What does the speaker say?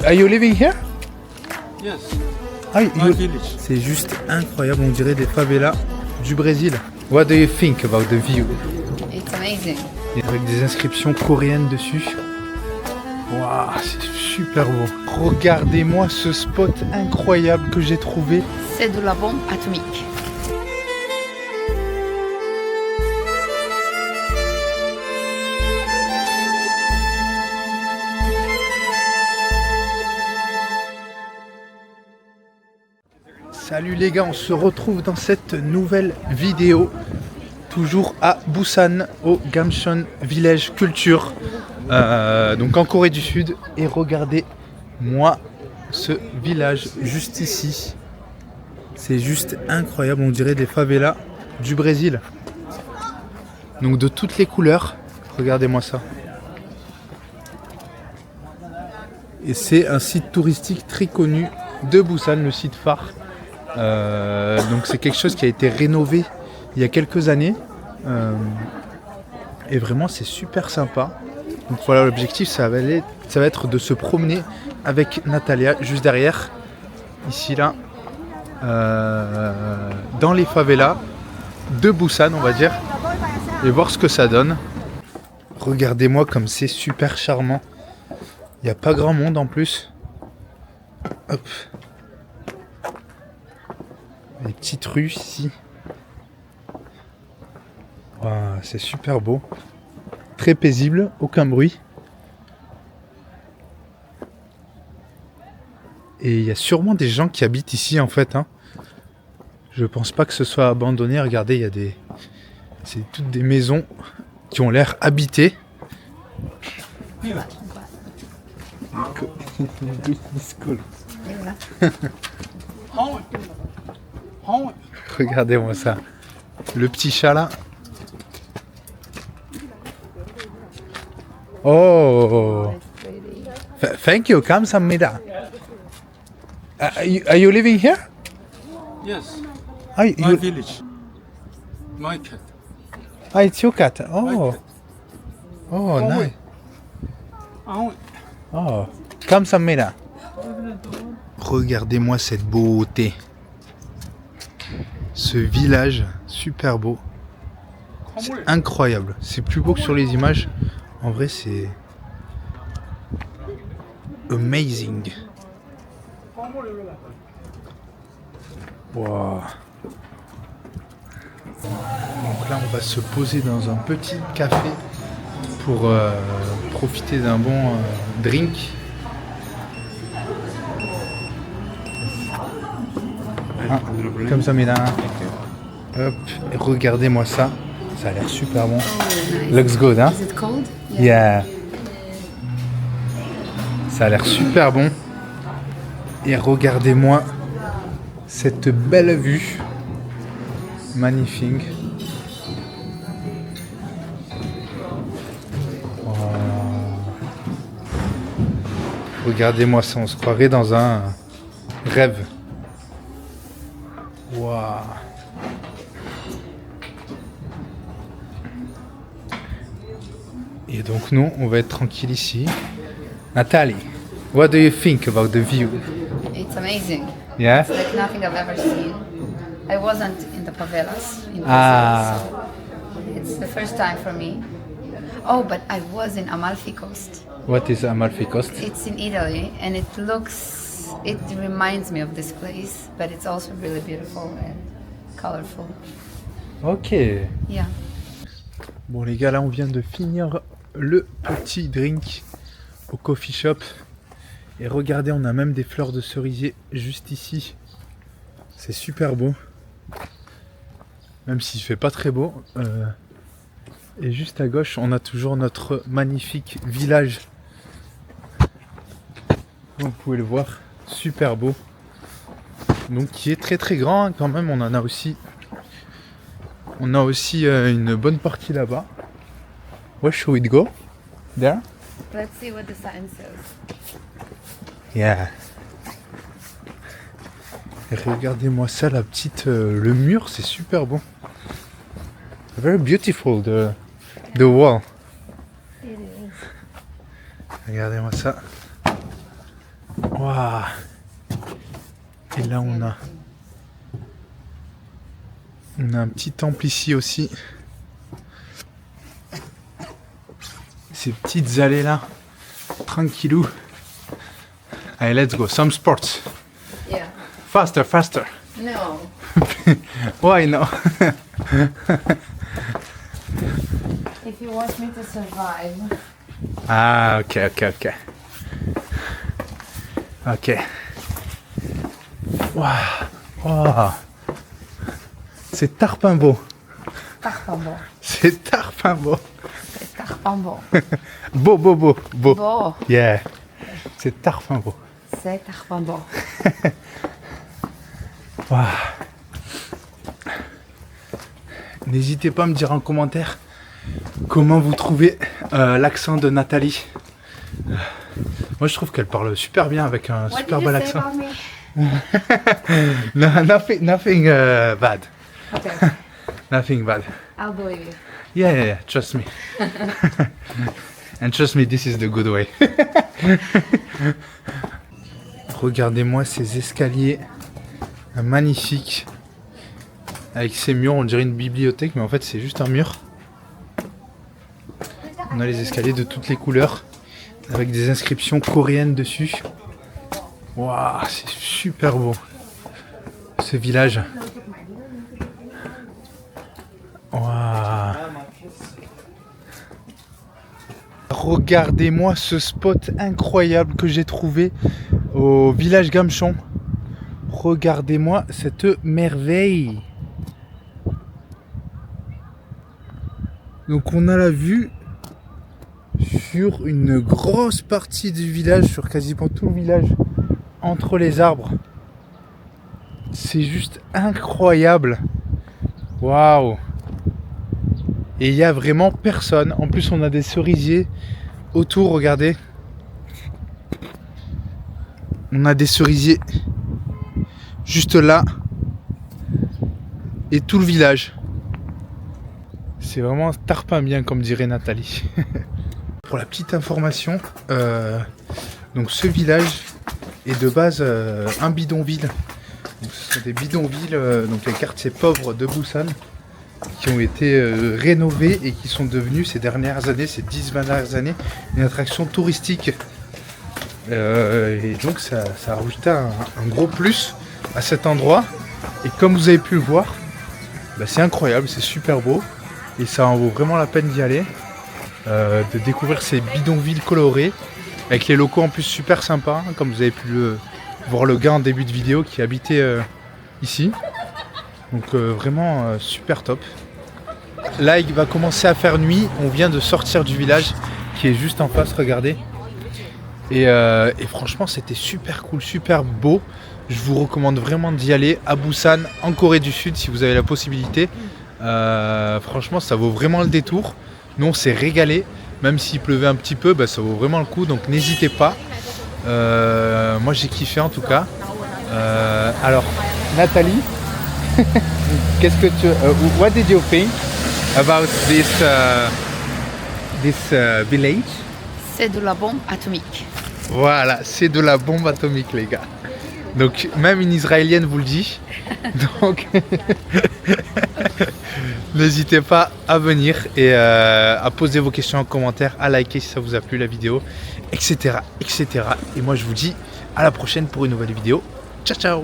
Are you living here? Yes, Ah, my village. c'est juste incroyable, on dirait des favelas du Brésil. What do you think about the view? It's amazing. Avec des inscriptions coréennes dessus. Waouh, c'est super beau. Regardez-moi ce spot incroyable que j'ai trouvé. C'est de la bombe atomique. Salut les gars, on se retrouve dans cette nouvelle vidéo. Toujours à Busan, au Gamcheon Village Culture. Donc en Corée du Sud. Et regardez-moi ce village juste ici. C'est juste incroyable, on dirait des favelas du Brésil. Donc de toutes les couleurs. Regardez-moi ça. Et c'est un site touristique très connu de Busan, le site phare. Donc c'est quelque chose qui a été rénové il y a quelques années. Et vraiment c'est super sympa. Donc voilà, l'objectif ça va être de se promener avec Natalia juste derrière. Ici là. Dans les favelas de Busan on va dire. Et voir ce que ça donne. Regardez-moi comme c'est super charmant. Il n'y a pas grand monde en plus. Hop. Les petites rues ici. Wow, c'est super beau. Très paisible, aucun bruit. Et il y a sûrement des gens qui habitent ici en fait. Hein. Je pense pas que ce soit abandonné. Regardez, il y a des... C'est toutes des maisons qui ont l'air habitées. Regardez-moi ça. Le petit chat là. Oh. Thank you. 감사합니다. Are you living here? Yes, Ah, my village. My cat. it's your cat. Oh. Oh, nice. Oh. 감사합니다. Regardez-moi cette beauté. Ce village, super beau. C'est incroyable. C'est plus beau que sur les images. En vrai, c'est amazing. Wow. Donc là, on va se poser dans un petit café pour profiter d'un bon drink. Ah, comme ça, mesdames. Hop, et regardez-moi ça. Ça a l'air super bon. Looks good, hein? Is it cold? Yeah. Ça a l'air super bon. Et regardez-moi cette belle vue. Magnifique. Wow. Regardez-moi ça, on se croirait dans un rêve. Waouh. Et donc nous, on va être tranquille ici. Nathalie, what do you think about the view? It's amazing. Yeah? It's like nothing I've ever seen. I wasn't in the favelas in Brazil, Ah. so it's the first time for me. Oh, but I was in Amalfi Coast. What is Amalfi Coast? It's in Italy, and it reminds me of this place, but it's also really beautiful and colorful. Ok. Yeah. Bon les gars, là on vient de finir le petit drink au coffee shop. Et regardez, on a même des fleurs de cerisier juste ici. C'est super beau. Même s'il fait pas très beau. Et juste à gauche, on a toujours notre magnifique village. Vous pouvez le voir, super beau. Donc qui est très très grand hein, quand même. On en a aussi. On a aussi une bonne partie là-bas. Where should we go? There? Let's see what the sign says. Yeah. Et regardez-moi ça, la petite, le mur, c'est super bon. Very beautiful the wall. It is. Regardez-moi ça. Waouh. Et là on a un petit temple ici aussi. Ces petites allées là, tranquillou. Allez, let's go. Some sports. Yeah. Faster, faster. No. Why no? If you want me to survive. Ah, ok, ok, ok. Ok. Waouh. Waouh. C'est tarpin beau. Tarpambo. C'est tarpin beau. C'est tarpambo. Beau, beau, beau, beau. Bon. Yeah. C'est tarpin beau. C'est tarpambo. Waouh. N'hésitez pas à me dire en commentaire comment vous trouvez l'accent de Nathalie. Moi je trouve qu'elle parle super bien avec un super bel accent. No, nothing bad. Okay. Nothing bad. I'll believe you. Yeah, yeah, yeah, trust me. And trust me, this is the good way. Regardez-moi ces escaliers magnifiques. Avec ces murs, on dirait une bibliothèque, mais en fait c'est juste un mur. On a les escaliers de toutes les couleurs, avec des inscriptions coréennes dessus. Waouh, c'est super beau, ce village. Waouh. Regardez-moi ce spot incroyable que j'ai trouvé au village Gamchon. Regardez-moi cette merveille. Donc on a la vue sur une grosse partie du village, sur quasiment tout le village, entre les arbres. C'est juste incroyable. Waouh. Et il n'y a vraiment personne. En plus on a des cerisiers autour, regardez. On a des cerisiers juste là. Et tout le village. C'est vraiment tarpin bien, comme dirait Nathalie. Pour la petite information, donc ce village est de base un bidonville. Donc, ce sont des bidonvilles, donc les quartiers pauvres de Busan, qui ont été rénovés et qui sont devenus ces dernières années, ces 10-20 dernières années, une attraction touristique. Et donc ça a rajouté un gros plus à cet endroit. Et comme vous avez pu le voir, bah, c'est incroyable, c'est super beau. Et ça en vaut vraiment la peine d'y aller, de découvrir ces bidonvilles colorés, avec les locaux en plus super sympas, hein, comme vous avez pu voir le gars en début de vidéo qui habitait ici. Donc vraiment super top. Là il va commencer à faire nuit, on vient de sortir du village qui est juste en face, regardez. Et franchement c'était super cool, super beau. Je vous recommande vraiment d'y aller à Busan, en Corée du Sud, si vous avez la possibilité. Franchement ça vaut vraiment le détour. Nous on s'est régalé, même s'il pleuvait un petit peu, bah, ça vaut vraiment le coup, donc n'hésitez pas. Moi j'ai kiffé en tout cas. Alors Nathalie, qu'est-ce que tu what did you think about this village? C'est de la bombe atomique. Voilà, c'est de la bombe atomique les gars. Donc même une Israélienne vous le dit. Donc n'hésitez pas à venir et à poser vos questions en commentaire, à liker si ça vous a plu la vidéo, etc. etc. Et moi je vous dis à la prochaine pour une nouvelle vidéo. Ciao ciao.